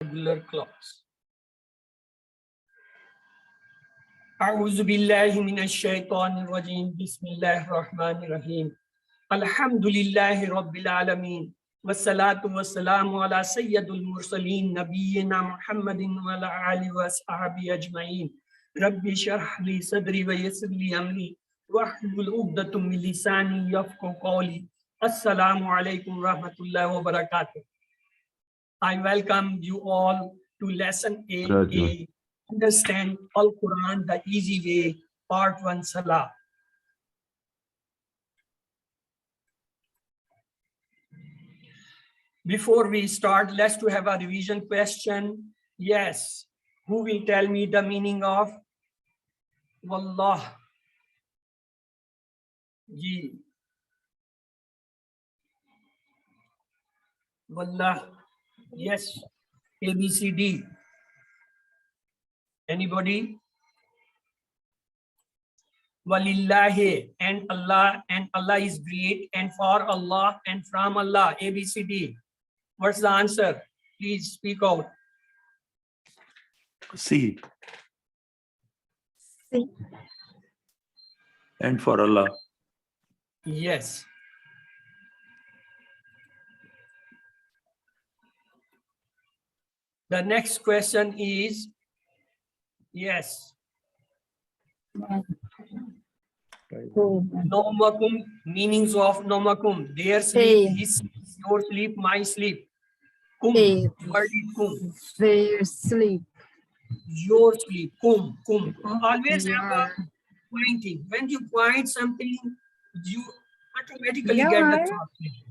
regular class. أعوذ بالله من الشيطان الرجيم بسم الله الرحمن الرحيم الحمد لله رب العالمين والصلاة والسلام على سيد المرسلين نبينا محمد وعلى آله وصحبه أجمعين رب اشرح لي صدري ويسر لي أمري واحلل عقدة من لساني يفقهوا قولي السلام عليكم ورحمة الله وبركاته. I welcome you all to lesson 8A, Understand Al Quran the Easy Way, Part 1 Salah. Before we start, let's to have a revision question. Yes, who will tell me the meaning of Wallah? Ji. Wallah. Yes. A, B, C, D. Anybody? Walillahi, and Allah is great, and for Allah and from Allah. A, B, C, D. What's the answer? Please speak out. C. C. And for Allah. Yes. The next question is, yes. Nomakum, meanings of nomakum. Their sleep, his sleep, your sleep, my sleep. Kum, word is kum. Their sleep. Your sleep, kum, kum. Always have a pointing. When you point something, you automatically get the translation.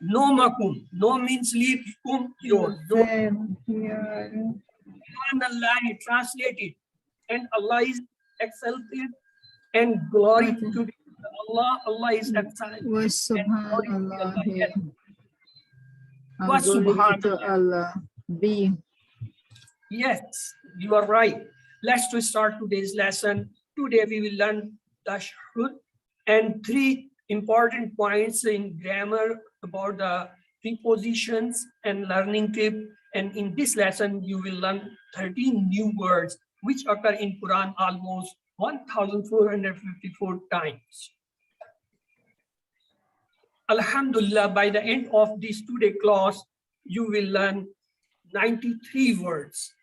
Nomakum, no means sleep, kum, your. Allah translated, and Allah is exalted and glory to Allah. Allah is exalted. Subhanallah. Subhanallah. B. Yes, you are right. Let's to start today's lesson. Today we will learn tashahhud and 3 important points in grammar about the prepositions and learning tip. And in this lesson, you will learn 13 new words which occur in Quran almost 1,454 times. Alhamdulillah, by the end of this today class, you will learn 93 words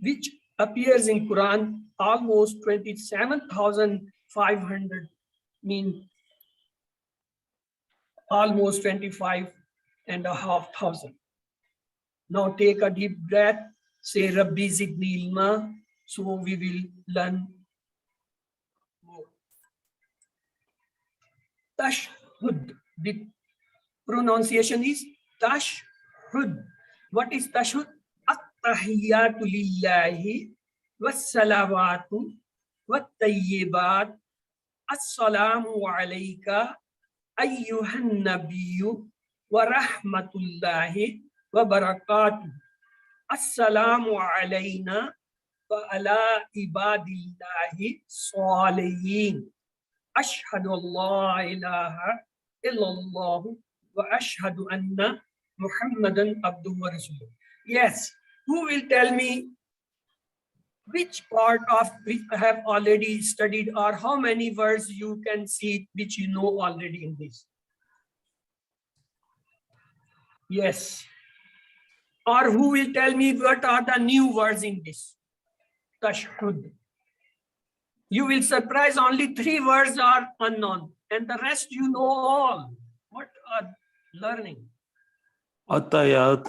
which appears in Quran almost 27,500, mean almost 25,500. Now take a deep breath, say Rabbi Zidni Ilma, so we will learn more. Tashhud, the pronunciation is tashhud. What is tashhud? At-tahiyyatu lillahi was-salawatu wat-tayyibat as-salamu alayka ayyuhan nabiyyu wa rahmatullahi wa barakatuh. Assalamu alayna wa ala ibadillahi salihin. Ashhadu an la ilaha illallah wa ashhadu anna Muhammadan abduhu wa rasuluh. Yes, who will tell me which part of which I have already studied, or how many words you can see which you know already in this? Yes. Or who will tell me what are the new words in this? Tashhud. You will surprise only 3 words are unknown, and the rest you know all. What are learning? Atayat.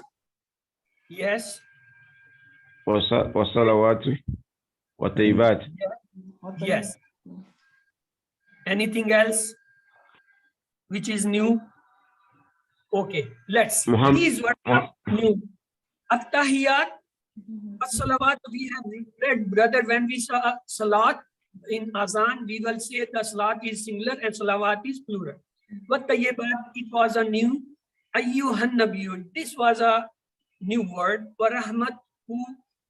Yes. Wasalawatu watayyibat. Yes. Anything else which is new? Okay, let's. These words are new. At-tahiyat, as-salawat, we have read, brother, when we saw salat in azan, we will say the salat is singular and salawat is plural. But it was a new. Ayyuhan nabiyyu, this was a new word. Wa rahmat,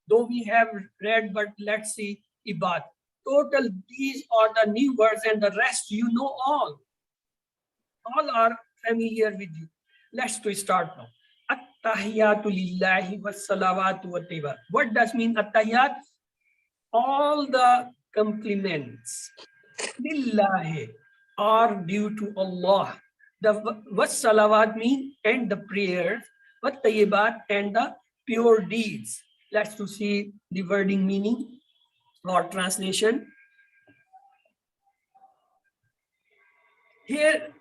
though we have read, but let's see ibad. Total, these are the new words, and the rest you know all. All are familiar with you. Let's to start now. At-tahiyatu lillahi was-salawatu wat-tayyibat. What does mean at-tahiyat? All the compliments lillahi are due to Allah. The was-salawat mean and the prayers, wat-tayyibat and the pure deeds. Let's to see the wording meaning or translation. Here,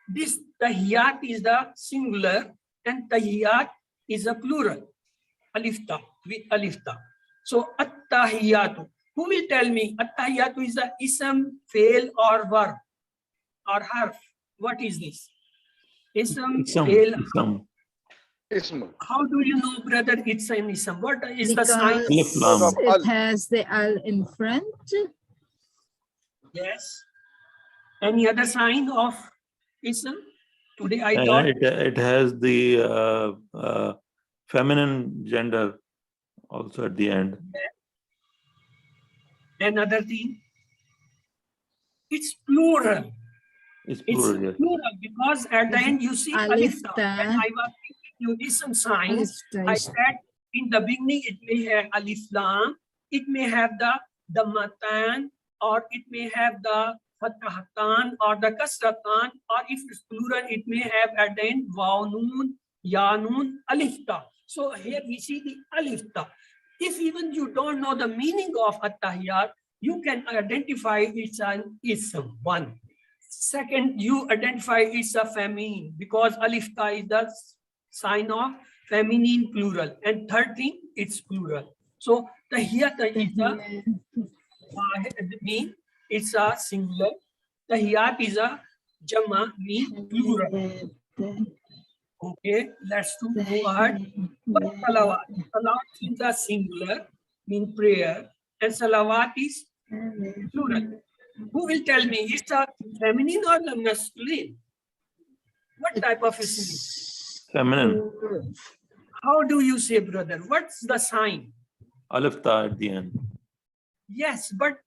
this tahiyat is the singular and tahiyat is a plural. Alifta, with alifta. So, at-tahiyatu. Who will tell me at-tahiyatu is the ism, fail or verb or harf? What is this? Ism, fail. Ism. How do you know, brother, it's an ism? What is the sign? Because it has the al in front. Yes. Any other sign of ism? Today I thought it has the feminine gender also at the end. another thing. It's plural. It's It's plural, yes. plural because at the end you see alif ta. Alif ta. When I was thinking you ism signs, I said in the beginning it may have alif lam, it may have the matan, or it may have the fatahatan or the kasratan, or if it's plural it may have at the end waw noon, ya noon, alif ta. So here we see the alif ta. If even you don't know the meaning of at-tahiyat, you can identify it's an ism. One. Second, you identify it's a feminine because alif ta is the sign of feminine plural. And third thing, it's plural. So tahiyat is the mean, it's a singular. Tahiyat is a jama, mean plural. Okay, let's go ahead. But salawat. Salawat is a singular, mean prayer, and salawat is plural. Who will tell me, is it feminine or the masculine? What type of ism? Feminine. How do you say, brother? What's the sign? Alif ta at the end. Yes, but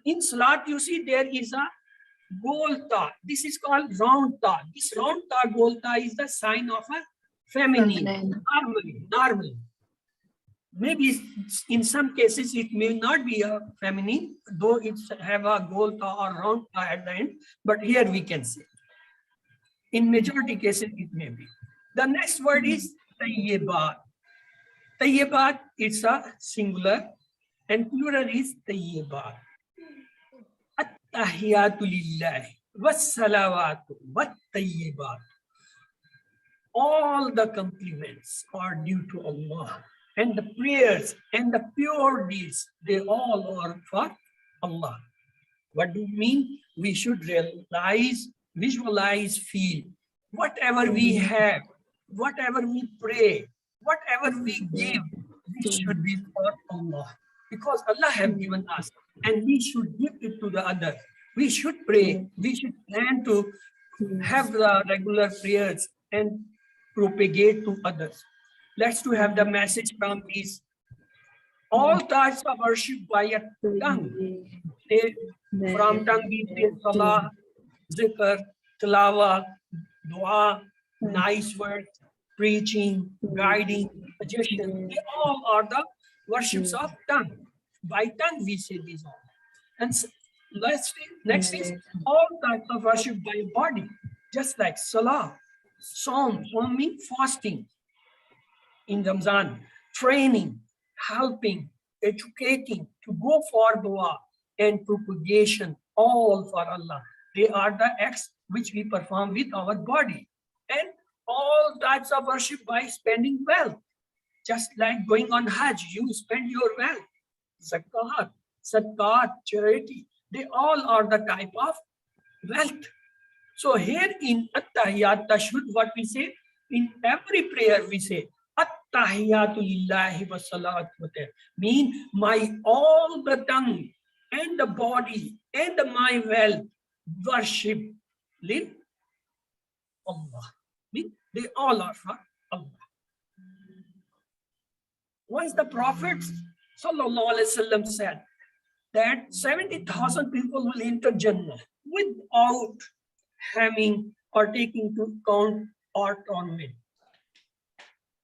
in salat you see there is a gol ta. This is called round ta. This round ta, gol ta is the sign of a feminine. Normally. Maybe in some cases it may not be a feminine, though it's have a gol ta or round ta at the end, but here we can say. In majority cases it may be. The next word is tayyibat. Tayyibat, it's a singular and plural is tayyibat. At-tahiyatu lillahi was-salawatu wat-tayyibat. All the compliments are due to Allah. And the prayers and the pure deeds, they all are for Allah. What do you mean? We should realize, visualize, feel. Whatever we have, whatever we pray, whatever we give, this should be for Allah. Because Allah has given us and we should give it to the others. We should pray. We should plan to have the regular prayers and propagate to others. Let's to have the message from these. All types of worship by a tongue. From tongue we say salah, zikr, tilawah, dua, nice words, preaching, guiding, suggestion. They all are the worships of tongue. By tongue we say these all. And next is all types of worship by body, just like salah, som means fasting. In Ramzan, training, helping, educating, to go for dua and propagation, all for Allah. They are the acts which we perform with our body. And all types of worship by spending wealth. Just like going on Hajj, you spend your wealth. Zakat, sadaqat, charity, they all are the type of wealth. So here in At-Tahiyat Tashhud, what we say, in every prayer we say, At-tahiyatu lillahi wa salatu wa tayyib. Mean my all the tongue and the body and my wealth worship live Allah. Mean they all are for Allah. Once the Prophet sallallahu alaihi wasallam said that 70,000 people will enter Jannah without having or taking to count or torment.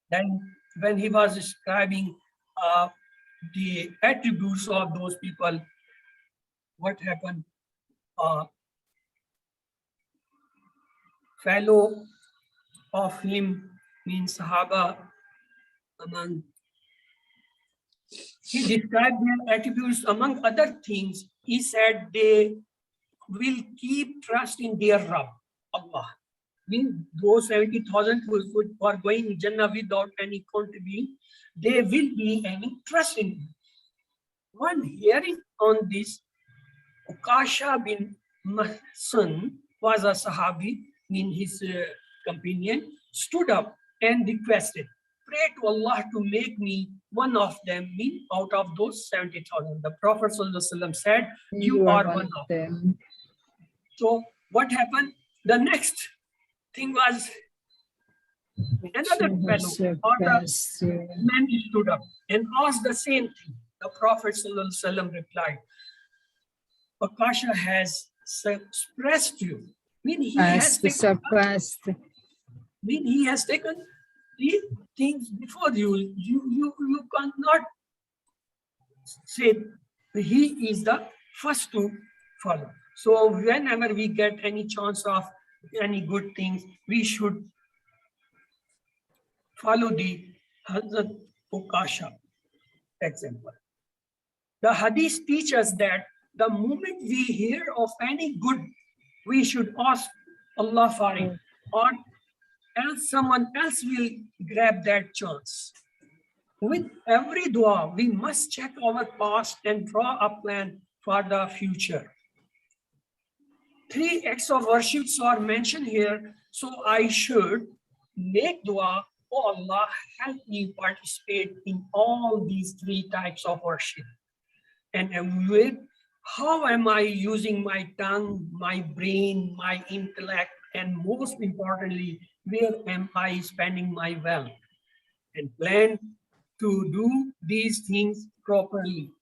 Then when he was describing the attributes of those people, what happened? Fellow of him means Sahaba among. He described their attributes among other things. He said they will keep trust in their Rabb, Allah. Mean those 70,000 who are going in Jannah without any contribution, they will be having trust in him. One hearing on this, Ukasha bin Mahsan was a Sahabi, mean his companion, stood up and requested, pray to Allah to make me one of them, mean out of those 70,000. The Prophet ﷺ said, you are one of them. So what happened? The next thing was another fellow or the man stood up and asked the same thing. The Prophet ﷺ replied, Akasha has suppressed you. Mean he has taken these things before you. You cannot say he is the first to follow. So whenever we get any chance of any good things, we should follow the Hazrat Ukasha example. The hadith teaches that the moment we hear of any good, we should ask Allah for it, or else someone else will grab that chance. With every dua, we must check our past and draw a plan for the future. 3 acts of worships are mentioned here, so I should make dua, oh Allah, help me participate in all these 3 types of worship. And evaluate how am I using my tongue, my brain, my intellect, and most importantly, where am I spending my wealth? And plan to do these things properly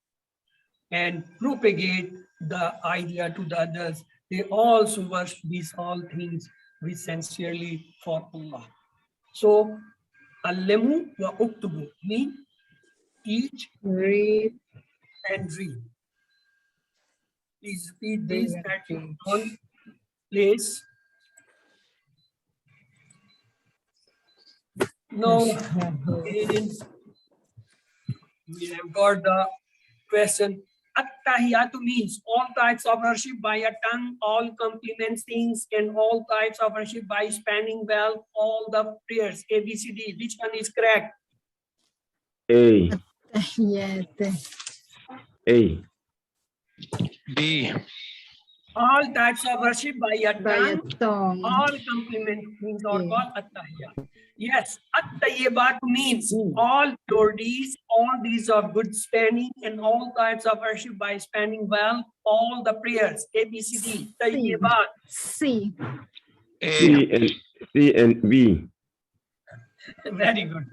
and propagate the idea to the others. They also worship these all things with sincerely for Allah. So, Allemu wa uktubu mean teach, read, and read. Please repeat these at your own place. Now, we have got the question. At-tahiyatu means all types of worship by a tongue, all compliments things, and all types of worship by spending well, all the prayers. A, B, C, D. Which one is correct? A. A. B. All types of worship by a tongue, all compliment things are called at-tahiyat. Yes, at-tayyibat means all your deeds, all deeds of good spending, and all types of worship by spending well, all the prayers. A, B, C, D. Tayyibat. C. A. C and B. Very good.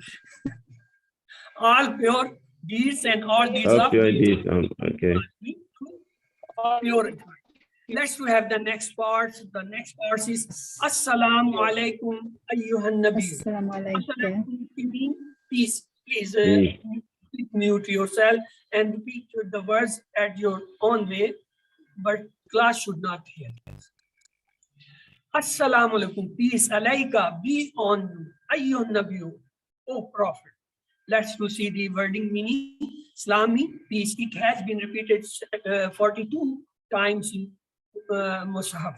All pure deeds and all deeds All of pure deeds. Okay. Pure. Let's have the next part. The next part is Assalamu alaikum ayyuhan nabi. Assalamu alaikum. Peace. Please mute yourself and repeat the words at your own way, but class should not hear. Assalamu alaikum. Peace alayka be on you. Ayyuhan nabi. O Prophet. Let's see the wording meaning. Islami, peace. It has been repeated 42 times in Mus'haf.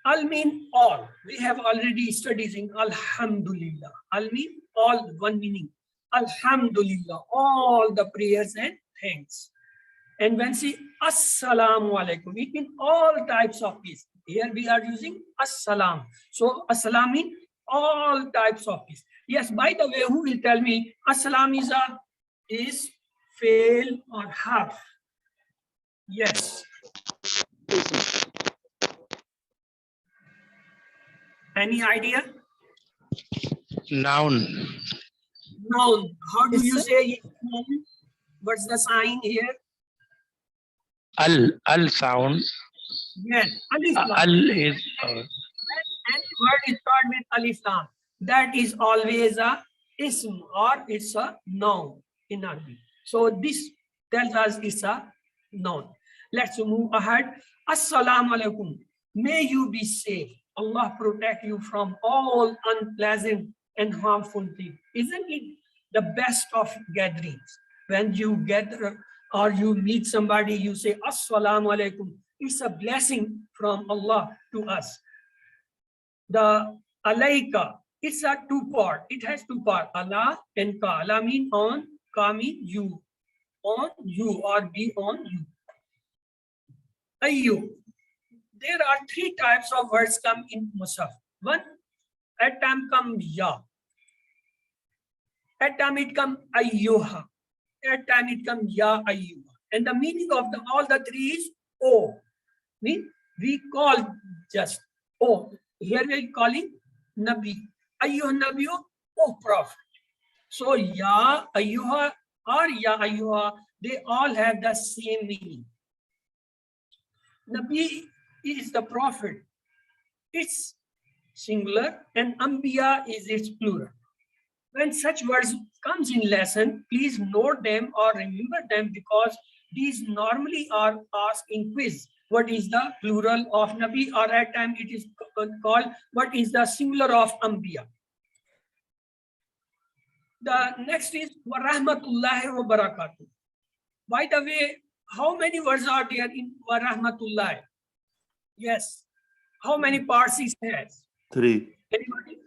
Al mean all. We have already studied in Alhamdulillah. Al mean all, one meaning. Alhamdulillah, all the prayers and thanks. And when see Assalamu alaikum, it means all types of peace. Here we are using Assalam. So Assalam means all types of peace. Yes, by the way, who will tell me Assalam is fail or half? Yes. Any idea? Noun. Noun. How do you say noun? What's the sign here? Al sound. Yes. Alif lam. Al is. Any word is started with alif lam. That is always a ism, or it's a noun in Arabic. So this tells us it's a noun. Let's move ahead. Assalamu alaikum. May you be safe. Allah protect you from all unpleasant and harmful things. Isn't it the best of gatherings? When you gather or you meet somebody, you say Assalamu alaikum. It's a blessing from Allah to us. The alaika, it's a two-part. It has two parts. Allah and ka. Allah mean on, ka mean you. On you or be on you. Ayyu. There are three types of words come in Musaf. One, at time come ya. At time it come ayyuha. At time it come ya ayyuha. And the meaning of all the three is O. Mean we call just O. Here we are calling Nabi. Ayyuha Nabi, O Prophet. So ya ayyuha or ya ayyuha, they all have the same meaning. Nabi is the prophet. It's singular, and Anbiya is its plural. When such words comes in lesson, please note them or remember them, because these normally are asked in quiz. What is the plural of Nabi? Or at time it is called what is the singular of Anbiya. The next is wa rahmatullahi wa barakatuh. By the way, how many words are there in wa rahmatullahi? Yes. How many parts it has? 3. Anybody?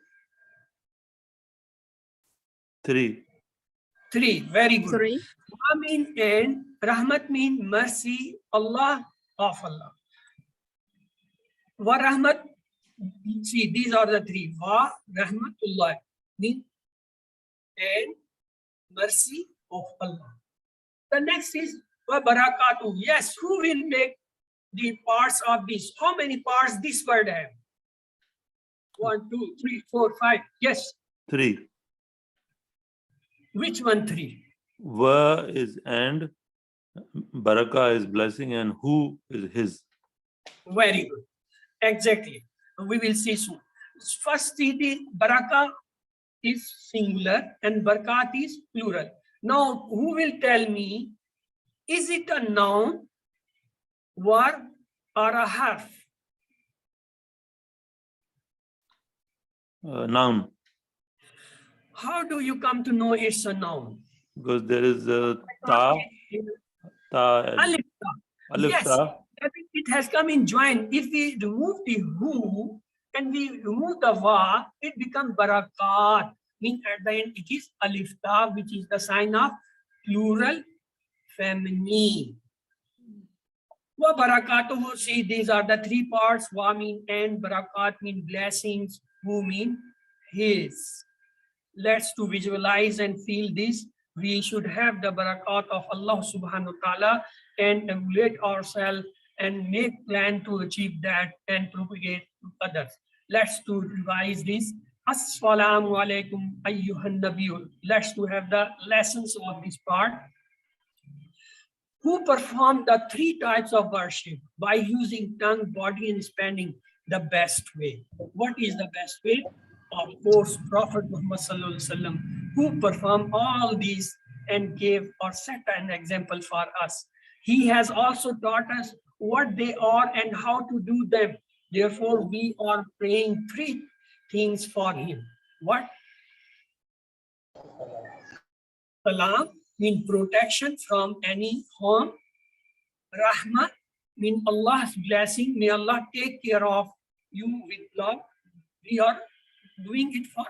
3. 3. Very good. 3. Wa mean and, rahmat mean mercy, Allah of Allah. Wa rahmat, see, these are the 3. Wa rahmatullah mean and mercy of Allah. The next is wa barakatuh. Yes, who will make the parts of this? How many parts this word have? 1, 2, 3, 4, 5. Yes. 3. Which one 3? Wa is and, baraka is blessing, and who is his. Very good. Exactly. We will see soon. First, the baraka is singular and barakat is plural. Now, who will tell me, is it a noun, verb, or a harf? Noun. How do you come to know it's a noun? Because there is ta, and Alif. alif Yes, ta. it has come in join. If we remove the who and we remove the va, it becomes barakat. Mean at the end it is alif ta, which is the sign of plural feminine. Wa barakatuhu, see, these are the 3 parts. Wa mean and, barakat mean blessings, who mean his. Let's to visualize and feel this. We should have the barakat of Allah subhanahu wa ta'ala and evaluate ourselves and make plan to achieve that and propagate to others. Let's to revise this. Assalamu alaikum ayyuhan nabiyyu. Let's to have the lessons of this part. Who performed the 3 types of worship by using tongue, body, and spending the best way? What is the best way? Of course, Prophet Muhammad sallallahu alaihi wasallam, who performed all these and gave or set an example for us. He has also taught us what they are and how to do them. Therefore, we are praying 3 things for him. What? Salam mean protection from any harm. Rahmah mean Allah's blessing. May Allah take care of you with love. We are doing it for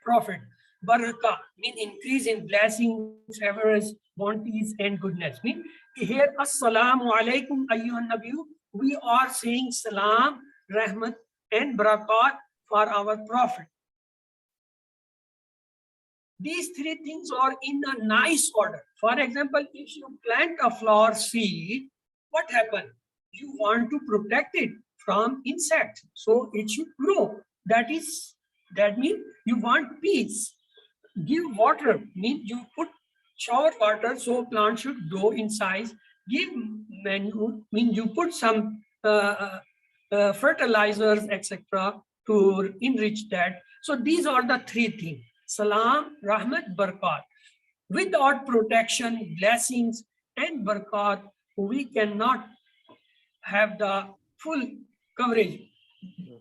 Prophet. Barakah mean increase in blessings, favors, bounties, and goodness. Mean here, Assalamu alaikum ayyuhan nabiyyu. We are saying salam, rahmat, and barakat for our Prophet. These 3 things are in a nice order. For example, if you plant a flower seed, what happens? You want to protect it from insects, so it should grow. That means you want peace. Give water, means you put shower water, so plant should grow in size. Give manure, means you put some fertilizers, etc., to enrich that. So these are the 3 things. salam, rahmat, barakat. Without protection, blessings, and barakat, we cannot have the full coverage.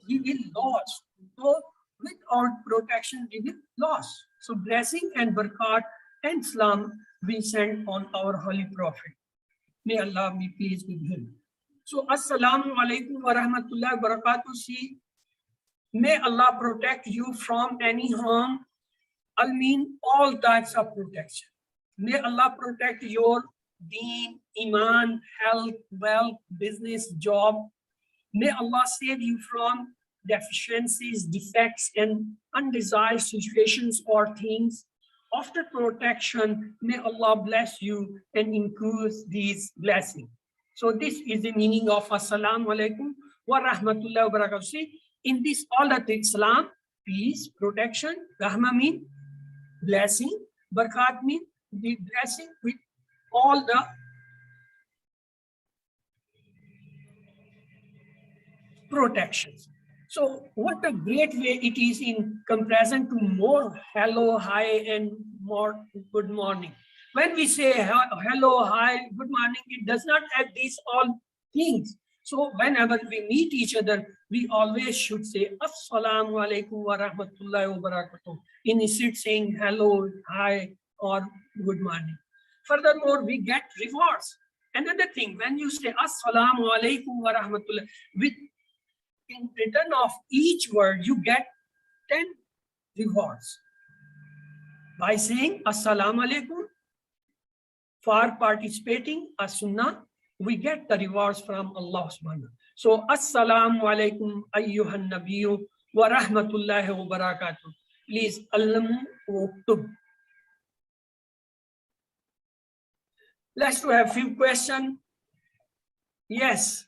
We will lose. So without protection, we will lose. So blessing and barakat and salam we send on our holy prophet. May Allah be pleased with him. So assalamu alaikum wa rahmatullahi wa barakatuh. See, may Allah protect you from any harm. I mean all types of protection. May Allah protect your deen, iman, health, wealth, business, job. May Allah save you from deficiencies, defects, and undesired situations or things. After protection, may Allah bless you and increase these blessings. So this is the meaning of Assalamu alaikum wa rahmatullahi wa barakatuh. See, in this all the things, salam, peace, protection, rahma mean blessing, barakat mean the blessing with all the protections. So what a great way it is in comparison to more hello, hi, and more good morning. When we say hello, hi, good morning, it does not have these all things. So whenever we meet each other, we always should say Assalamu alaikum wa rahmatullahi wa barakatuh, instead of saying hello, hi, or good morning. Furthermore, we get rewards. Another thing, when you say Assalamu alaikum wa rahmatullahi, with in return of each word, you get 10 rewards. By saying Assalamu alaikum, for participating as sunnah, we get the rewards from Allah subhanahu. So Assalamu alaikum ayyuhan nabiyyu wa rahmatullahi wa barakatuh. Please allamu uktub. Let's have few questions. Yes.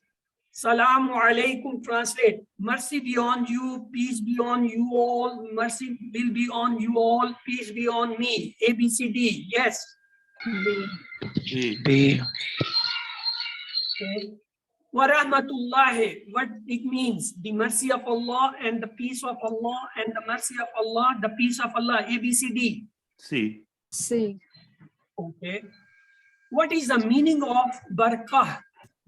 Salamu alaikum, translate. Mercy be on you, peace be on you all, mercy will be on you all, peace be on me. A, B, C, D. Yes. B. Okay. Wa rahmatullahi, what it means? The mercy of Allah and the peace of Allah and the mercy of Allah, the peace of Allah. A, B, C, D. C. C. Okay. What is the meaning of barakah?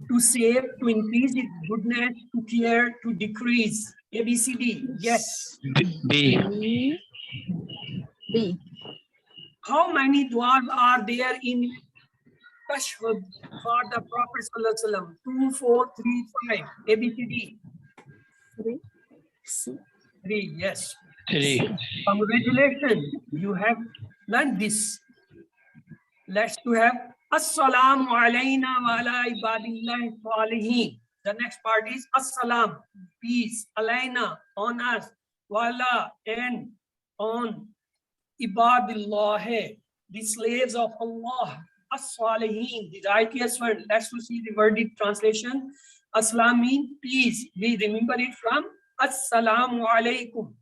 To save, to increase its goodness, to clear, to decrease. A, B, C, D. Yes. B. B. B. How many du'as are there in Tashhud for the Prophet Sallallahu Alaihi Wasallam? 2, 4, 3, 5. A, B, C, D. 3. C. 3. Yes. 3. Congratulations. You have learned this. Let's to have Assalamu alayna wa ala ibadillahi salihin. The next part is Assalam, peace, alayna, on us, wa ala, and on ibadillah, the slaves of Allah, as-salihin, the righteous one. Let's see the worded translation. Assalam means peace. We remember it from Assalamu alaykum.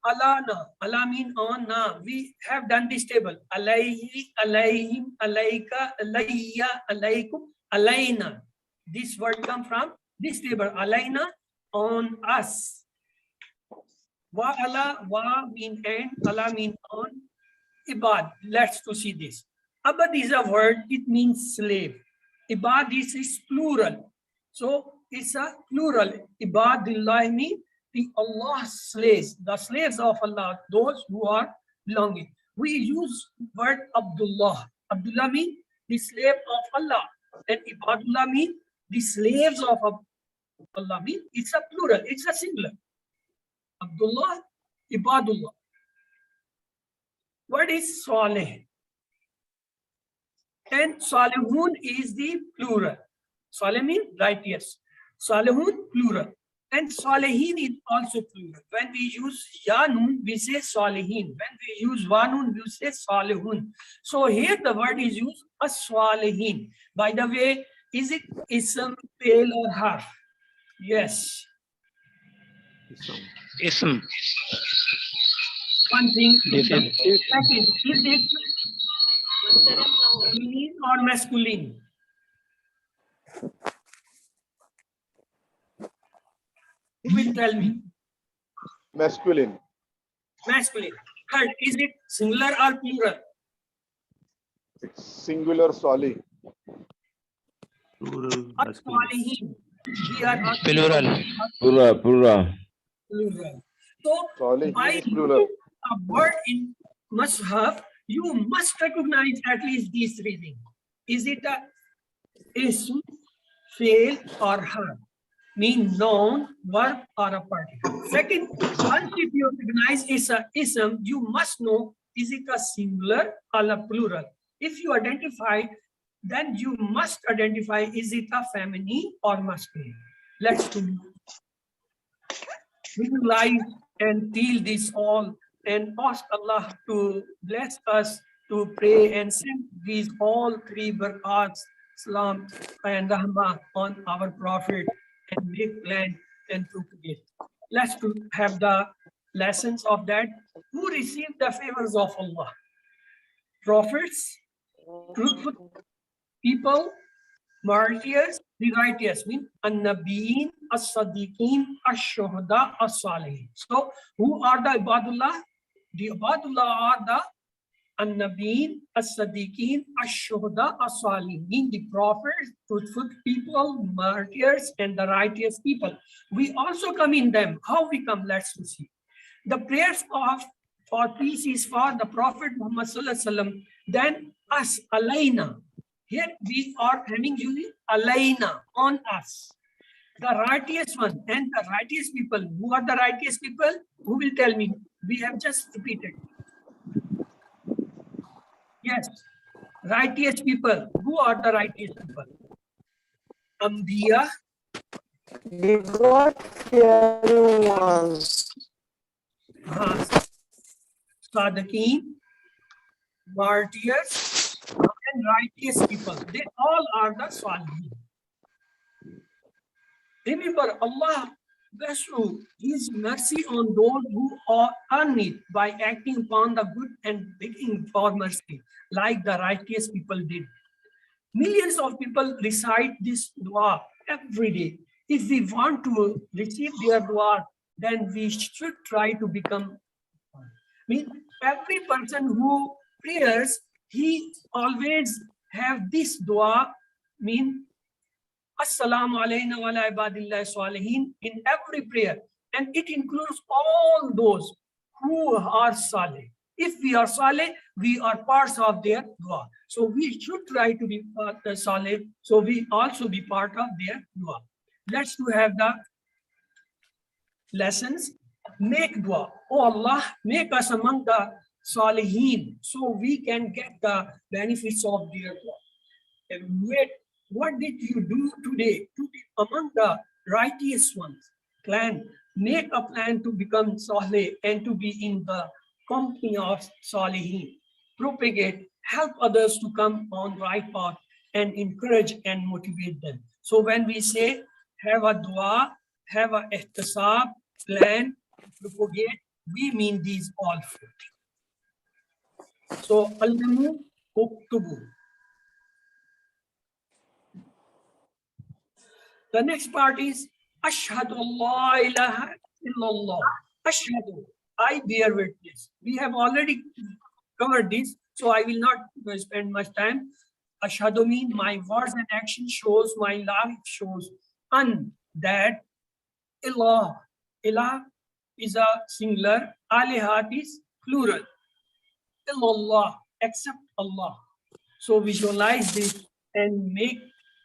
Alana, Allah mean on na. We have done this table. Alayhi, alayhim, alayka, alayya, alaykum, alayna. This word come from this table. Alayna, on us. Wa ala, wa mean and, Allah mean on. Ibad, let's to see this. Abad is a word, it means slave. Ibad is plural. So it's a plural. Ibadillah means the Allah's slaves, the slaves of Allah, those who are belonging. We use word Abdullah. Abdullah means the slave of Allah. And Ibadullah means the slaves of Allah. Means it's a plural, it's a singular. Abdullah, Ibadullah. What is Saleh? And Salihun is the plural. Saleh means righteous. Salihun, plural. And Salihin is also plural. When we use Yanun, we say Salihin. When we use Wanun, we say Salihun. So here the word is used as Salihin. By the way, is it Ism, Fail, or Harf? Yes. Ism. One thing. This is Second, is it feminine or masculine? Who will tell me? Masculine. masculine. Third, is it singular or plural? It's singular Salih. Plural, masculine. As-salihin. We are asking Plural. Plural. plural. So Salihin by is plural. a word in mushaf, you must recognize at least these three things. Is it a ism, fail, or harf? Mean noun, verb, or a particle. Second, once if you recognize it's a ism, you must know is it a singular or a plural. If you identify, then you must identify is it a feminine or masculine. Let's do. Visualize and feel this all and ask Allah to bless us to pray and send these all three barakats, salam and rahmah on our Prophet and make plan and propagate. Let's have the lessons of that. Who received the favors of Allah? Prophets, truthful people, martyrs, the righteous, mean an-nabiyyin, as-sadiqeen, ash-shuhada, as-salihin. So who are the ibadullah? The ibadullah are the an-nabiyyin, as-sadiqeen, ash-shuhada, as-salihin, mean the prophets, truthful people, martyrs, and the righteous people. We also come in them. How we come? Let's see. The prayers for peace is for the Prophet Muhammad sallallahu alaihi wasallam. Then us, alayna. Here we are having you alayna, on us. The righteous one and the righteous people. Who are the righteous people? Who will tell me? We have just repeated. Yes, righteous people. Who are the righteous people? Ambiya, The God-fearing ones. Sadiqeen, martyrs, and righteous people. They all are the Salihin. Remember, Allah bestows His mercy on those who earn it by acting upon the good and begging for mercy, like the righteous people did. Millions of people recite this dua every day. If we want to receive their dua, then we should try to become. I mean, every person who prays, he always have this dua, mean Assalamu alayna wa ala ibadillahi salihin in every prayer, and it includes all those who are salih. If we are salih, we are parts of their dua. So we should try to be salih, so we also be part of their dua. Let's have the lessons. Make dua. Oh Allah, make us among the salihin, so we can get the benefits of their dua. And wait, what did you do today to be among the righteous ones? Make a plan to become salih and to be in the company of salihin. Propagate, help others to come on right path and encourage and motivate them. So when we say have a dua, have a ihtisab, plan, propagate, we mean these all four. So allimu uktubu. The next part is Ashhadu Allah ilaha illallah. Ashhadu, I bear witness. We have already covered this, so I will not spend much time. Ashhadu means my words and action shows, my life shows, and that ilah. Ilah is a singular, alihat is plural. Illallah, except Allah. So visualize this and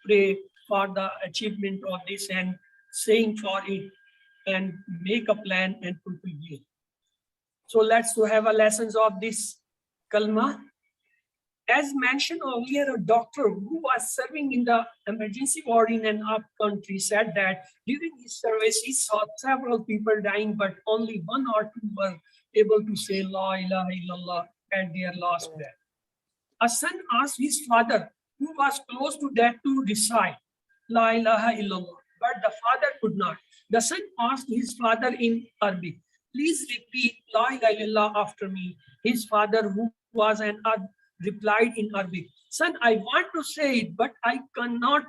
pray for the achievement of this and saying for it and make a plan and fulfill it. So let's have a lessons of this kalma. As mentioned earlier, a doctor who was serving in the emergency ward in an up country said that during his service, he saw several people dying, but only one or two were able to say La ilaha illallah at their last breath. A son asked his father, who was close to death, to recite La ilaha illallah, but the father could not. The son asked his father in Arabic, please repeat La ilaha illallah after me. His father, who was an Arab, replied in Arabic, son, I want to say it, but I cannot,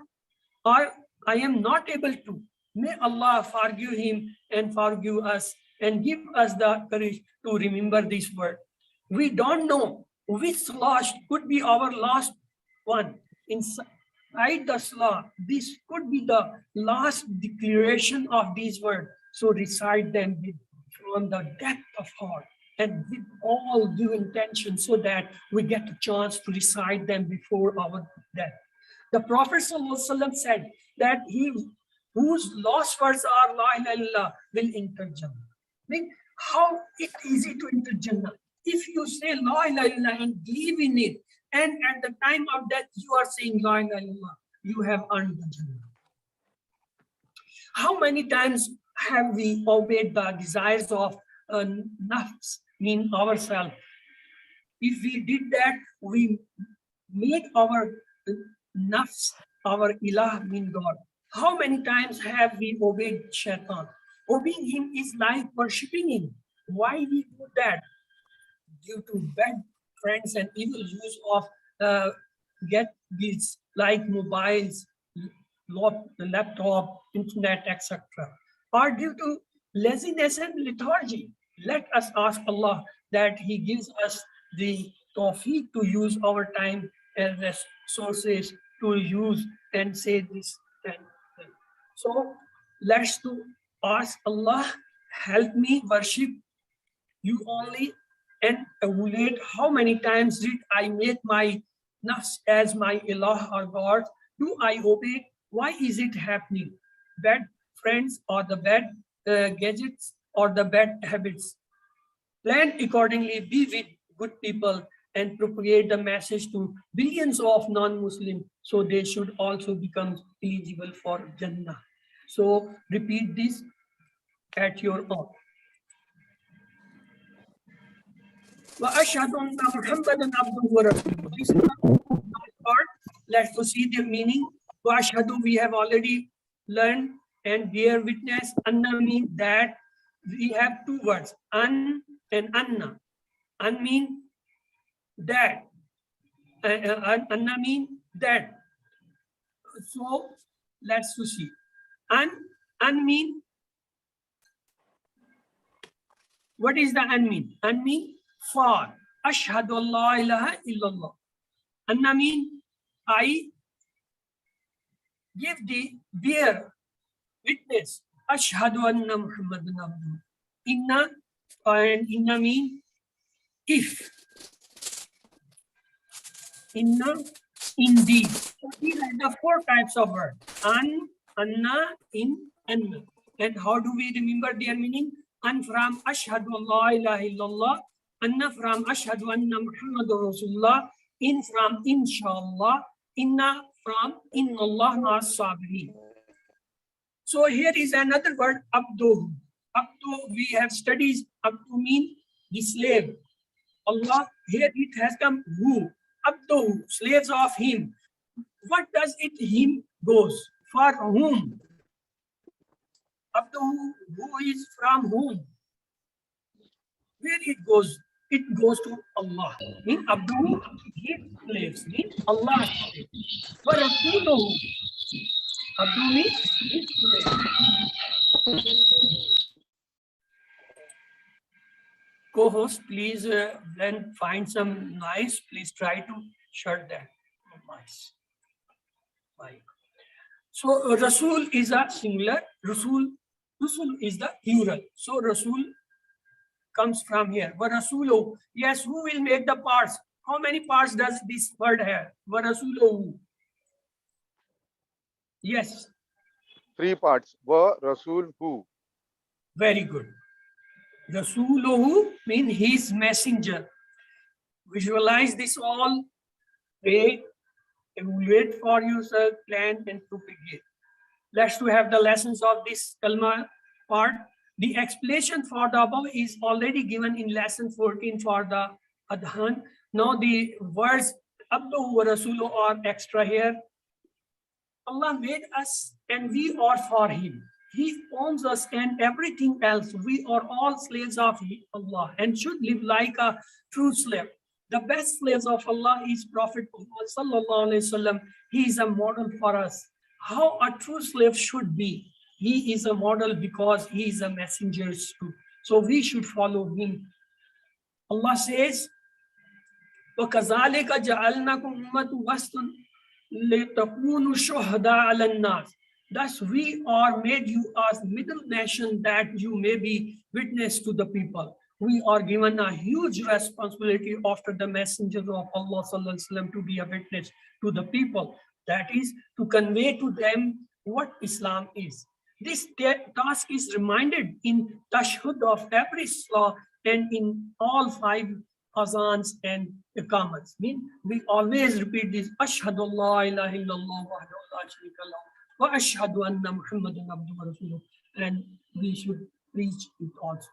or I am not able to. May Allah forgive him and forgive us and give us the courage to remember this word. We don't know which last could be our last one. Inside the salah, this could be the last declaration of these words. So recite them from the depth of heart and with all due intention, so that we get a chance to recite them before our death. The Prophet ﷺ said that he whose last words are La ilaha illallah will enter Jannah. I mean, how it's easy to enter Jannah. If you say La ilaha illallah and believe in it, and at the time of death you are saying La ilaha illallah, you have earned the Jannah. How many times have we obeyed the desires of nafs, mean ourselves? If we did that, we made our nafs, our ilah, mean God. How many times have we obeyed shaitan? Obeying him is like worshipping him. Why we do that? Due to bad friends and evil use of gadgets like mobiles, laptop, internet, etc. Or due to laziness and lethargy. Let us ask Allah that He gives us the tawfiq to use our time and resources to use and say this. So let's to ask Allah, help me worship you only, and evaluate how many times did I make my nafs as my ilah or God. Do I obey? Why is it happening? Bad friends or the bad gadgets or the bad habits. Plan accordingly, be with good people and propagate the message to billions of non-Muslims, so they should also become eligible for Jannah. So repeat this at your own. وَأَشْهَدُ أَنَّ مُحَمَّدًا عَبْدُهُ وَرَسُولُهُ. This is the part. Let's proceed the meaning. وَأَشْهَدُ, we have already learned, and bear witness. Anna means that. We have two words, an and anna. An means that. Anna means that. So let's proceed. An means, what is the an mean? An means for. Ashhadu Allah ilaha illallah. Anna means I give the bear witness. Ashhadu anna Muhammadan abduhu. Inna, and inna means if. Inna, indeed. So these are the four types of words. An, anna, in, anna. And how do we remember their meaning? An from Ashhadu Allah ilaha illallah. Anna from Ashhadu anna Muhammadur Rasulullah. In from Inshallah. Inna from Inna Allah ma'as sabirin. So here is another word, abduhu. Abdu, we have studied abdu mean the slave. Allah, here it has come who. Abduhu, slaves of him. What does it him goes? For whom? Abduhu, who is from whom? Where it goes? It goes to Allah. Mean abduhu, his slaves. Mean Allah's slaves. For Rasuluhu, abdu means his slave. Co-host, please then find some noise. Please try to shut that noise. So Rasul is a singular. Rasul is the plural. So Rasul comes from here. Warasulu. Yes, who will make the parts? How many parts does this word have? Warasulu. Yes. 3 parts. Wa, Rasul, who. Very good. Rasuluhu means his messenger. Visualize this all. Pray, evaluate for yourself, plan and propagate. Let's to have the lessons of this kalma part. The explanation for the above is already given in lesson 14 for the adhan. Now the words Abduhu wa Rasuluhu are extra here. Allah made us and we are for him. He owns us and everything else. We are all slaves of Allah and should live like a true slave. The best slaves of Allah is Prophet Muhammad sallallahu alaihi wasallam. He is a model for us. How a true slave should be. He is a model because he is a messenger too. So we should follow him. Allah says, وَكَذَلِكَ جَعَلْنَاكُمْ أُمَّةً وَسْطًا لِتَكُونُوا شُهَدَاءَ عَلَى النَّاسِ. Thus we are made you as middle nation that you may be witness to the people. We are given a huge responsibility after the messenger of Allah sallallahu alaihi wasallam to be a witness to the people. That is to convey to them what Islam is. This task is reminded in tashhud of every salah and in all 5 azans and iqamats. We always repeat this, ashhadu an la ilaha illallah wahdahu la sharika lahu wa ashhadu anna muhammadan abduhu wa rasuluhu, and we should preach it also.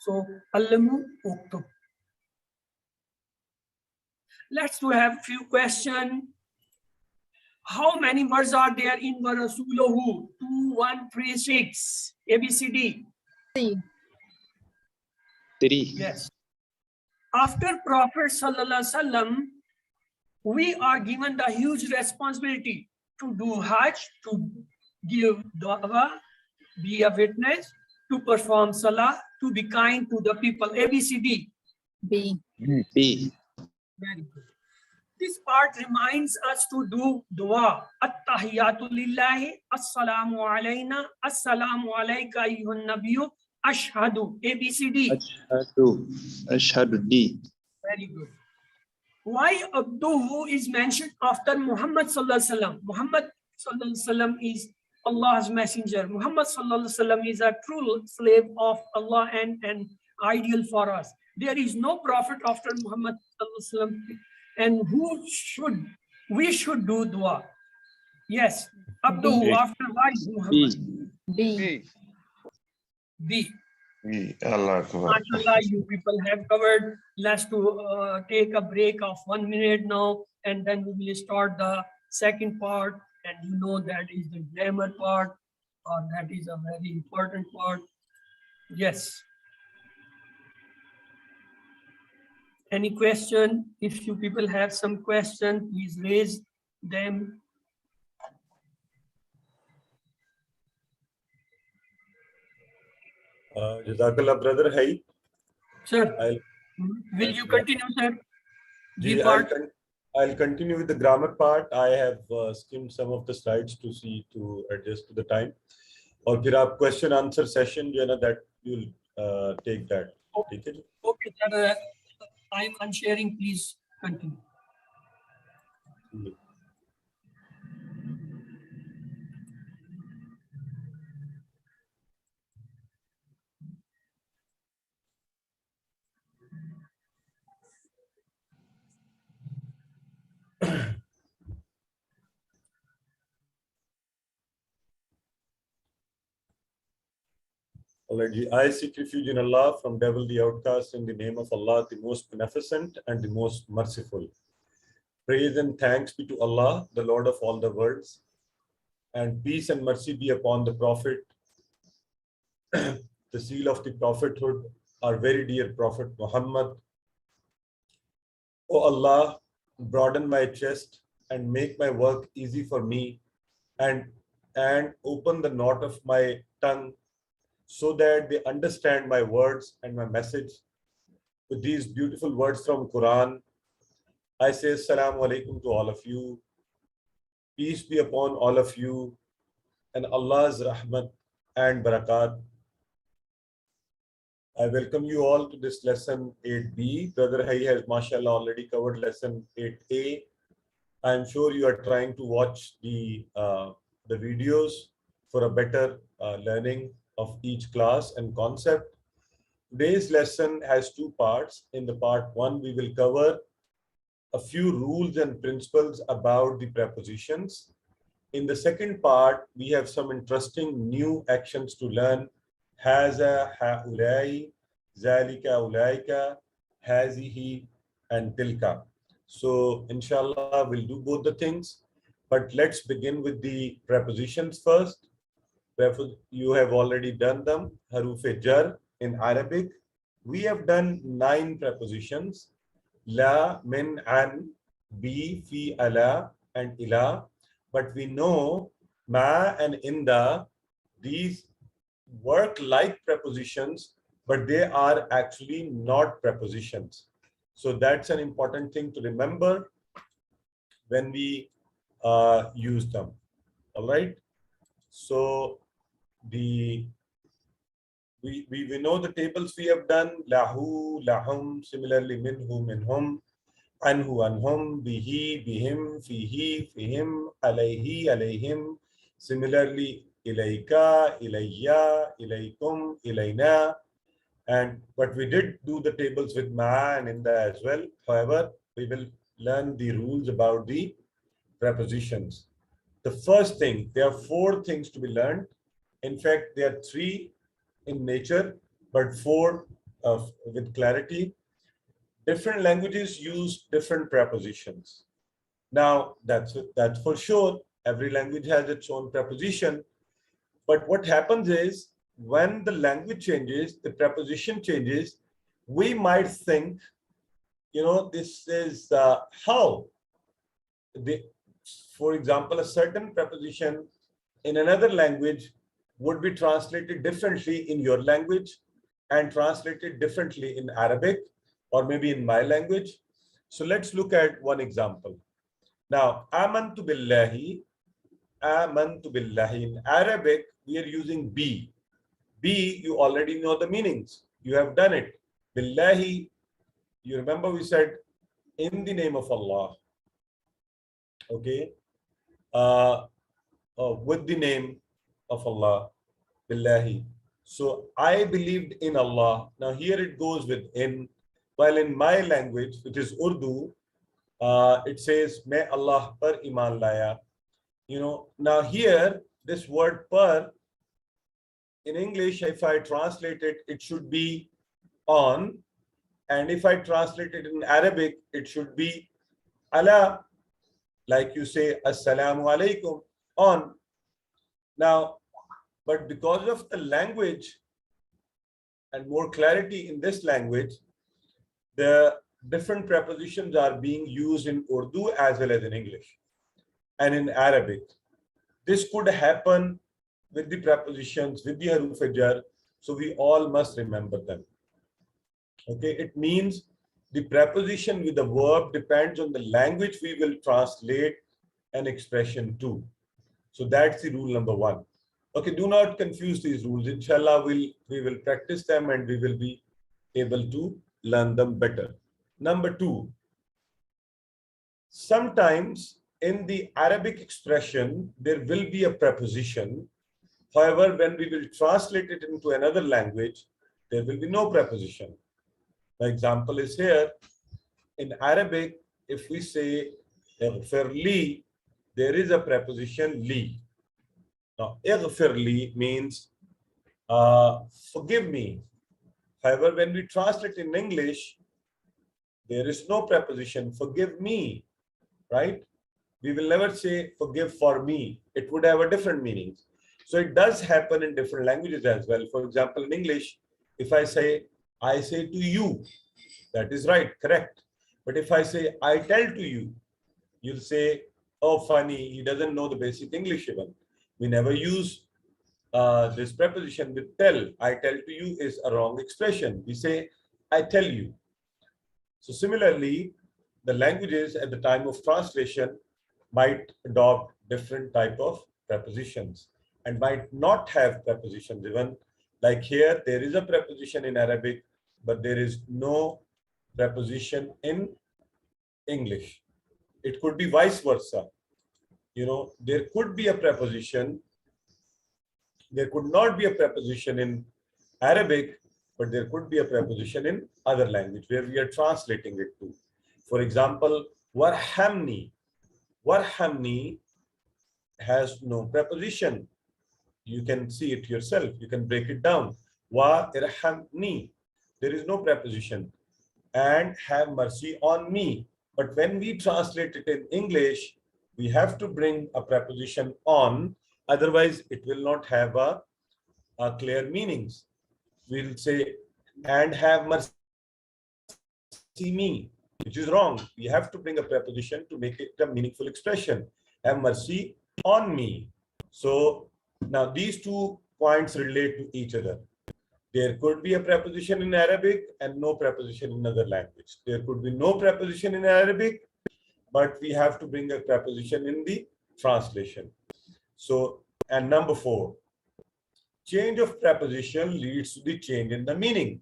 So allamu uktub. Let's have few questions. How many words are there in wa rasuluhu? 2, 1, 3, 6. ABCD. 3. 3. Yes. After Prophet sallallahu alaihi wasallam, we are given the huge responsibility to do Hajj, to give da'wah, be a witness, to perform Salah, to be kind to the people. ABCD. B. B. Very good. This part reminds us to do dua. At-tahiyatu lillahi, as-salamu alayna, as-salamu alayka ayyuhan nabiyyu, ashhadu. ABCD. Ashhadu. D. Very good. Why Abduhu is mentioned after Muhammad sallallahu alaihi wasallam? Muhammad sallallahu alaihi wasallam is Allah's messenger. Muhammad sallallahu alaihi wasallam is a true slave of Allah and an ideal for us. There is no prophet after Muhammad sallallahu alaihi wasallam. And we should do dua. Yes. Abduhu after why Muhammad? B. B. Allah Akbar. MashaAllah, you people have covered. Let's take a break of 1 minute now, and then we will start the second part. And you know that is the grammar part, or that is a very important part. Yes. Any question? If you people have some question, please raise them. Jazakallah, brother. Hey, Sir, will you continue, sir? I'll continue with the grammar part. I have skimmed some of the slides to adjust to the time. Or फिर आप question answer session जो है ना, that you'll take that. Okay, sir. I'm unsharing. Please continue. Alright, I seek refuge in Allah from devil the outcast, in the name of Allah, the most beneficent and the most merciful. Praise and thanks be to Allah, the Lord of all the worlds, and peace and mercy be upon the Prophet, the seal of the prophethood, our very dear Prophet Muhammad. O Allah, broaden my chest and make my work easy for me, and open the knot of my tongue, so that they understand my words and my message. With these beautiful words from Quran, I say assalamu alaikum to all of you. Peace be upon all of you, and Allah's rahmat and barakat. I welcome you all to this lesson 8b. Brother Hai has mashallah already covered lesson 8a. I'm sure you are trying to watch the videos for a better learning of each class and concept. Today's lesson has 2 parts. In the part 1, we will cover a few rules and principles about the prepositions. In the second part, we have some interesting new actions to learn. Haza, haulai, zalika, ulaika, hazihi, and tilka. So, inshallah, we'll do both the things. But let's begin with the prepositions first. You have already done them. Haruf jar in Arabic. We have done 9 prepositions. La, min, an, bi, fi, ala, and ila. But we know ma and inda, these work like prepositions, but they are actually not prepositions. So that's an important thing to remember when we use them. All right. So we know the tables we have done. Lahu, lahum, similarly minhu, minhum, anhu, anhum, bihi, bihim, fihi, fihim, alayhi, alayhim. Similarly, ilayka, ilayya, ilaykum, ilayna. But we did do the tables with ma and inda as well. However, we will learn the rules about the prepositions. The first thing, there are 4 things to be learned. In fact, there are 3 in nature, but 4 with clarity. Different languages use different prepositions. Now, that's for sure. Every language has its own preposition. But what happens is, when the language changes, the preposition changes, we might think, this is how. For example, a certain preposition in another language would be translated differently in your language and translated differently in Arabic or maybe in my language. So let's look at one example. Now, amantu billahi. In Arabic, we are using bi. Bi, you already know the meanings. You have done it. Billahi, you remember we said in the name of Allah. Okay. With the name of Allah. Billahi. So I believed in Allah. Now here it goes with in. While in my language, which is Urdu, it says, Main Allah par iman laya. Now here, this word par, in English, if I translate it, it should be on. And if I translate it in Arabic, it should be ala. Like you say, assalamu alaikum, on. Now, but because of the language and more clarity in this language, the different prepositions are being used in Urdu as well as in English and in Arabic. This could happen with the prepositions, with the haruf jar, so we all must remember them. Okay, it means the preposition with the verb depends on the language we will translate an expression to. So that's the rule number 1. Okay, do not confuse these rules. Inshallah, we will practice them and we will be able to learn them better. Number 2, sometimes in the Arabic expression, there will be a preposition. However, when we will translate it into another language, there will be no preposition. The example is here. In Arabic, if we say ighfir li, there is a preposition li. Now, ighfir li means forgive me. However, when we translate in English, there is no preposition, forgive me, right? We will never say forgive for me. It would have a different meaning. So it does happen in different languages as well. For example, in English, if I say to you, that is right, correct. But if I say I tell to you, you'll say, oh, funny, he doesn't know the basic English even. We never use this preposition with tell. I tell to you is a wrong expression. We say, I tell you. So similarly, the languages at the time of translation might adopt different type of prepositions and might not have prepositions even. Like here, there is a preposition in Arabic, but there is no preposition in English. It could be vice versa. There could be a preposition. There could not be a preposition in Arabic, but there could be a preposition in other language where we are translating it to. For example, warhamni. Warhamni has no preposition. You can see it yourself. You can break it down. Wa irhamni. There is no preposition. And have mercy on me. But when we translate it in English, we have to bring a preposition on. Otherwise, it will not have a clear meanings. We'll say, and have mercy me, which is wrong. We have to bring a preposition to make it a meaningful expression. Have mercy on me. So now these 2 points relate to each other. There could be a preposition in Arabic and no preposition in other language. There could be no preposition in Arabic, but we have to bring a preposition in the translation. So, and number 4, change of preposition leads to the change in the meaning,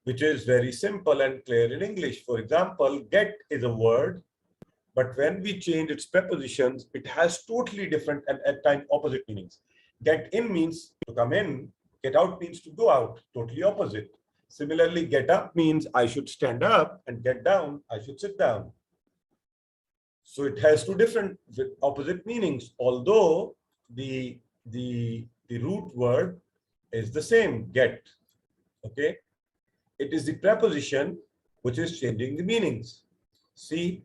which is very simple and clear in English. For example, get is a word, but when we change its prepositions, it has totally different and at times opposite meanings. Get in means to come in, get out means to go out, totally opposite. Similarly, get up means I should stand up, and get down, I should sit down. So it has two different opposite meanings, although the root word is the same, get. Okay? It is the preposition which is changing the meanings. See,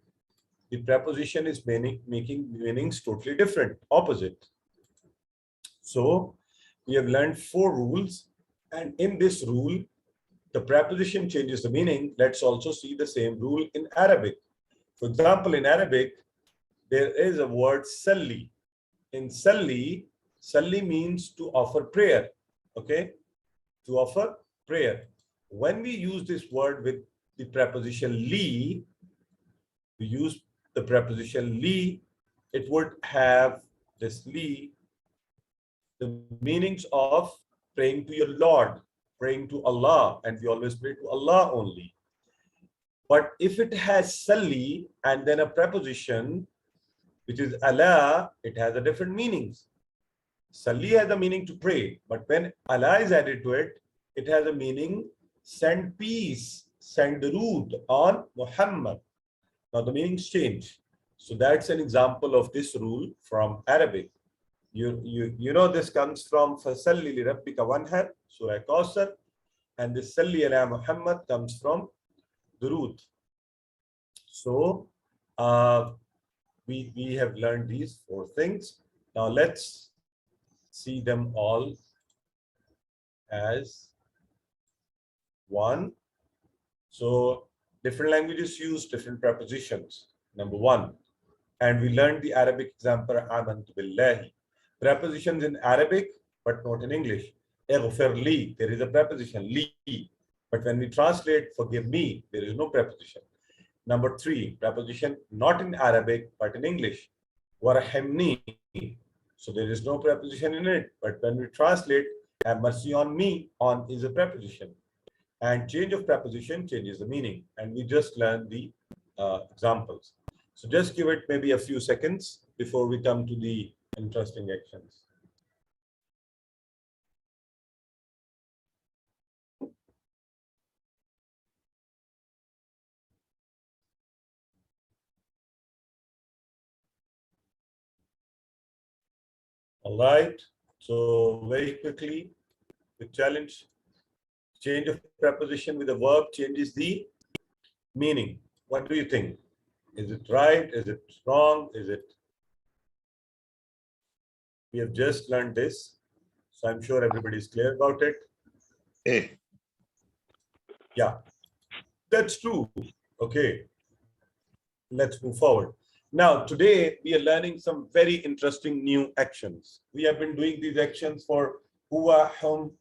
the preposition is making meanings totally different, opposite. So we have learned 4 rules, and in this rule, the preposition changes the meaning. Let's also see the same rule in Arabic. For example, in Arabic, there is a word salli. In salli, salli means to offer prayer. Okay? To offer prayer. When we use this word with the preposition li, we use the preposition li, it would have this li, the meanings of praying to your Lord, praying to Allah, and we always pray to Allah only. But if it has salli and then a preposition, which is Allah, it has a different meanings. Salli has a meaning to pray, but when Allah is added to it, it has a meaning, send peace, send rood on Muhammad. Now the meanings change. So that's an example of this rule from Arabic. You know this comes from Fasalli li Rabbika wanhar, Surah Kawthar, and this Salli ala Muhammad comes from Durud. So we have learned these 4 things. Now let's see them all as one. So different languages use different prepositions. Number 1, and we learned the Arabic example, amantu billahi. Prepositions in Arabic, but not in English. Ighfir li, there is a preposition, li. But when we translate, forgive me, there is no preposition. Number 3, preposition not in Arabic, but in English. Warhamni. So there is no preposition in it. But when we translate, have mercy on me, on is a preposition. And change of preposition changes the meaning. And we just learned the examples. So just give it maybe a few seconds before we come to the interesting actions. All right. So very quickly, the challenge, change of preposition with a verb changes the meaning. What do you think? Is it right? Is it wrong? Is it? We have just learned this, so I'm sure everybody is clear about it. A. Yeah, that's true. Okay, let's move forward. Now, today we are learning some very interesting new actions. We have been doing these actions for huwa, hum,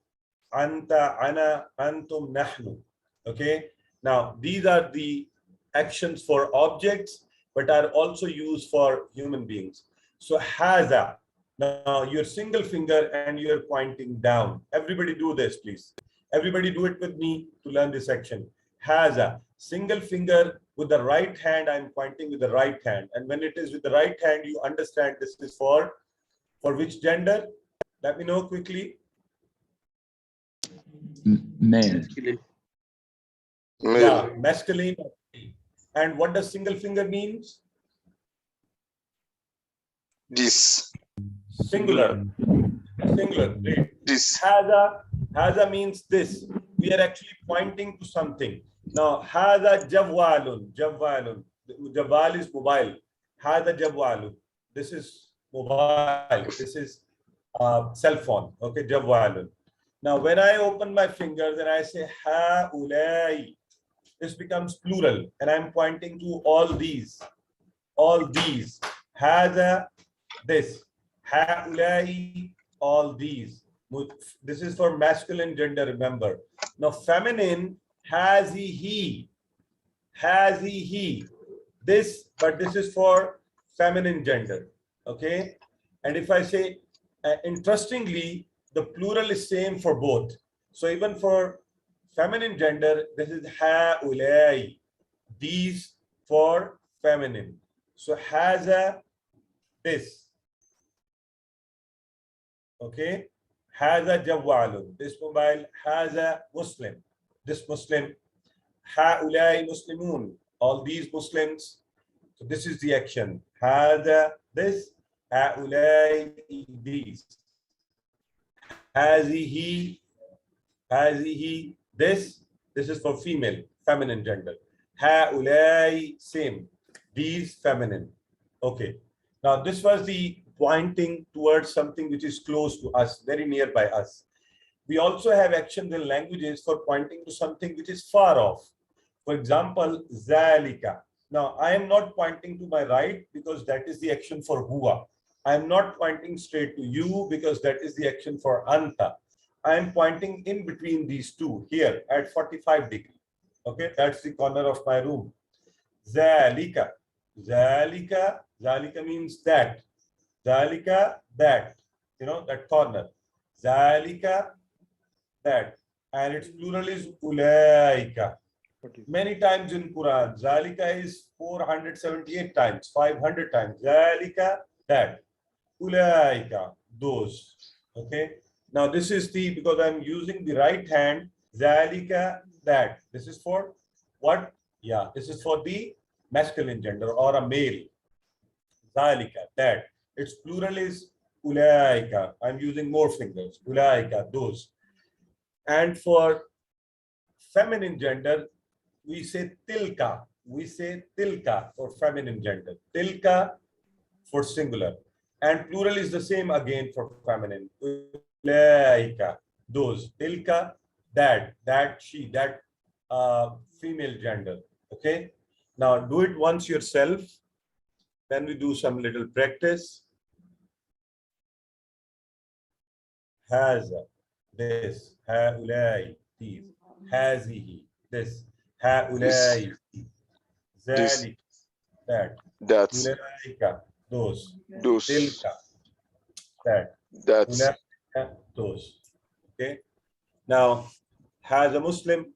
anta, ana, antum, nahnu. Okay, now these are the actions for objects, but are also used for human beings. So haza. Now your single finger and you're pointing down. Everybody do this, please. Everybody do it with me to learn this action. Haza. Single finger with the right hand, I'm pointing with the right hand. And when it is with the right hand, you understand this is for which gender? Let me know quickly. Male. Yeah, masculine. And what does single finger means? This. Singular. Singular. Great. This. Haza means this. We are actually pointing to something. Now, haza jawwalun. Jawwalun. Jawwal is mobile. Haza jawwalun. This is mobile. This is cell phone. Okay, jawwalun. Now, when I open my fingers and I say haulai, this becomes plural, and I'm pointing to all these. All these. Haza, this. Haulai, all these. This is for masculine gender, remember. Now feminine, has he. Has he. This, but this is for feminine gender. Okay. And if I say, interestingly, the plural is same for both. So even for feminine gender, this is haulai. These for feminine. So has a this. Okay. Has a jawwalun. This mobile has a Muslim. This Muslim. Haulai Muslimun. All these Muslims. So this is the action. Has a this. Haulai these. Has he. Has he. This. This is for female, feminine gender. Haulai same. These feminine. Okay. Now this was the pointing towards something which is close to us, very nearby us. We also have actions in languages for pointing to something which is far off. For example, zalika. Now I am not pointing to my right because that is the action for huwa. I am not pointing straight to you because that is the action for anta. I am pointing in between these two here at 45 degrees. Okay, that's the corner of my room. Zalika. Zalika. Zalika means that. Zalika, that. You know, that corner. Zalika, that. And its plural is ulaika. Many times in Quran. Zalika is 478 times, 500 times. Zalika, that. Ulaika, those. Okay. Now this is the, because I'm using the right hand, zalika, that. This is for what? Yeah, this is for the masculine gender or a male. Zalika, that. Its plural is ulaika. I'm using more fingers. Ulaika, those. And for feminine gender, we say tilka. We say tilka for feminine gender. Tilka for singular. And plural is the same again for feminine. Ulaika, those. Tilka, that, she, that female gender. Okay. Now do it once yourself. Then we do some little practice. Has this. Haulai, these. Hazihi, this. Haulai, zalik, that. That's. Ulaika, those. Those. Tilka, that. That's. Ulaika, those. Okay. Now, has a Muslim.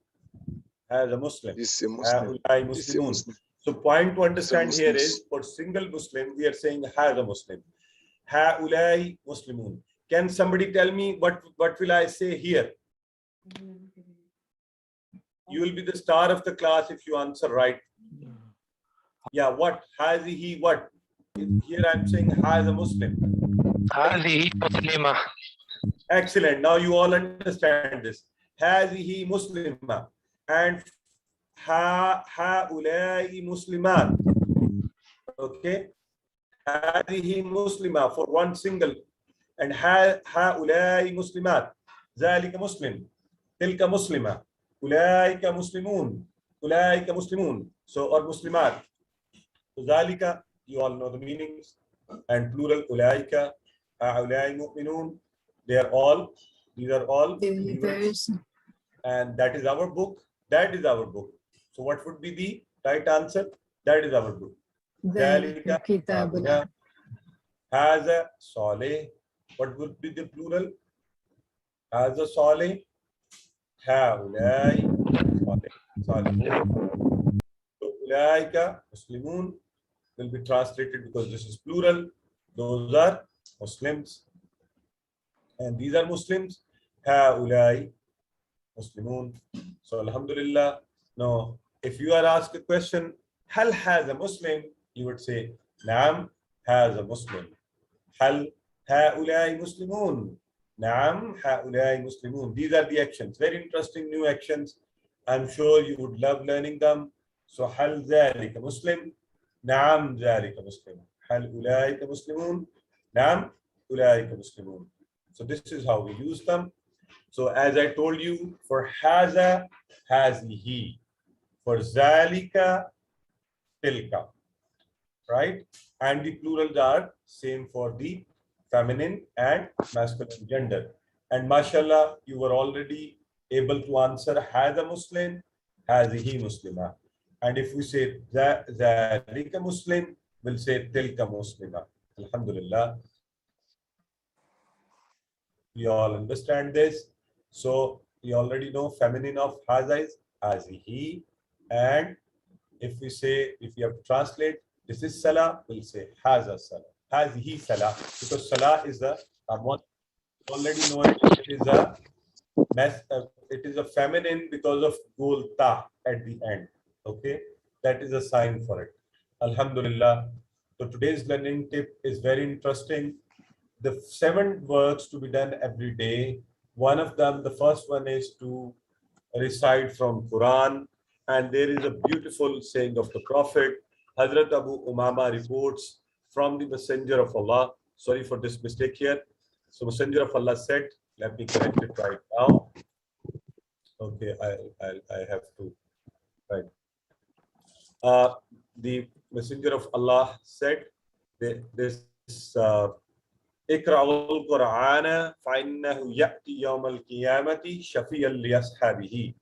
Has a Muslim. This is a Muslim. Haulai This is a Muslimun. Muslim. So point to understand here Muslims. is for single Muslim, we are saying has a Muslim. Haulai Muslimun. Can somebody tell me what will I say here? You will be the star of the class if you answer right. Yeah, what? Has he what? Here I'm saying has a Muslim. هذه مسلمة. Excellent. Now you all understand this. Has he Muslima? And haulai Muslimat. Okay. Has he Muslima for one single. And haulai Muslimat. Zalika Muslim. Tilka Muslima. Ulaika Muslimun. Ulaika Muslimun. So, or Muslimat. So, Zalika, you all know the meanings. And plural, Ulaika, haulai Mu'minun. They are all, these are all believers. And that is our book. That is our book. So, what would be the right answer? That is our book. Zalika, kitabuna. Has a Saleh. What would be the plural? Has a Saleh. Haulai Saleh. So Ulaika Muslimun will be translated because this is plural. Those are Muslims. And these are Muslims. Haulai Muslimun. So Alhamdulillah. Now, if you are asked a question, Hal has a Muslim, you would say, Naam has a Muslim. Hal haulai Muslimun. Naam haulai Muslimun. These are the actions. Very interesting new actions. I'm sure you would love learning them. So hal zalika Muslim. Naam zalika Muslim. Hal ulaika Muslimun. Naam ulaika Muslimun. So this is how we use them. So as I told you, for haza, hazihi. For zalika, tilka. Right? And the plurals are same for the feminine and masculine gender. And mashallah, you were already able to answer Hada Muslim, Hazihi Muslima. And if we say Zalika Muslim, we'll say Tilka Muslima. Alhamdulillah. You all understand this. So you already know feminine of Haza is Hazihi. And if we say, if you have to translate, this is Salah, we'll say Haza Salah. Hazihi Salah. Because Salah is the one already know it is a feminine because of gul ta at the end. Okay, that is a sign for it. Alhamdulillah. So today's learning tip is very interesting. The 7 works to be done every day. One of them, the first one is to recite from Quran, and there is a beautiful saying of the Prophet. Hazrat Abu Umama reports from the Messenger of Allah. Sorry for this mistake here. So Messenger of Allah said, let me correct it right now. Okay, I have to write. The Messenger of Allah said, this Ikra'ul Qur'ana fa'innahu ya'ti yawm al-qiyamati shafiyan li ashabihi.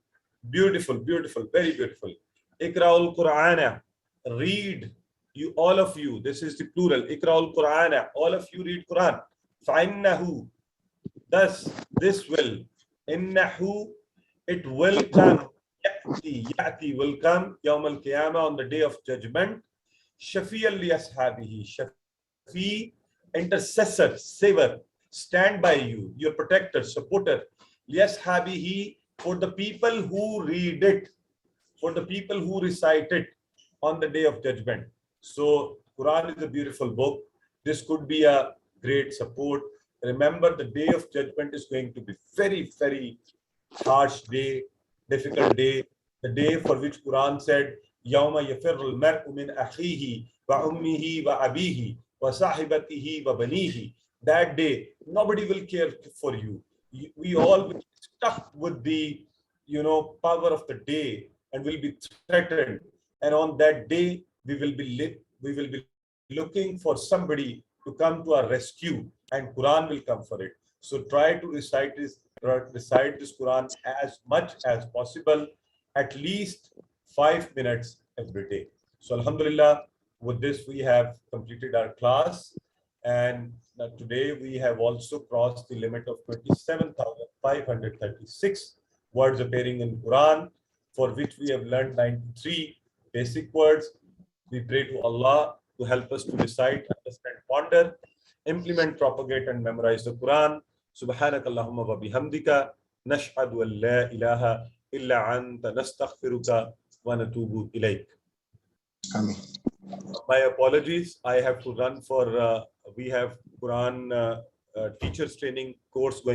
Beautiful, beautiful, very beautiful. Ikra'ul Qur'ana, read, you all of you, this is the plural. Ikra'ul Qur'ana, all of you read Quran. فَإِنَّهُ, thus this will, إِنَّهُ, it will come, يَأْتِي will come, يَوْمَ الْقِيَامَةِ, on the day of judgment, شَفِيًّا لِأَصْحَابِهِ, Shafi, intercessor, saver, stand by you, your protector, supporter, لِأَصْحَابِهِ, for the people who read it, for the people who recite it on the day of judgment. So Quran is a beautiful book. This could be a great support. Remember, the day of judgment is going to be very, very harsh day, difficult day. The day for which Quran said, "Yawma yafirru al-mar'u min akhihi wa ummihi wa abihi wa sahibatihi wa banihi." That day, nobody will care for you. We all will be stuck with the, power of the day, and will be threatened. And on that day, we will be looking for somebody to come to our rescue, and Quran will come for it. So try to recite this Quran as much as possible, at least 5 minutes every day. So Alhamdulillah, with this we have completed our class, and today we have also crossed the limit of 27,536 words appearing in Quran, for which we have learned 93 basic words. We pray to Allah to help us to recite, understand, ponder, implement, propagate, and memorize the Quran. Subhanakallahumma wa bihamdika, nashhadu an la ilaha illa anta, nastaghfiruka wa natubu ilayk. Amen. My apologies, I have to run for, we have Quran teachers training course going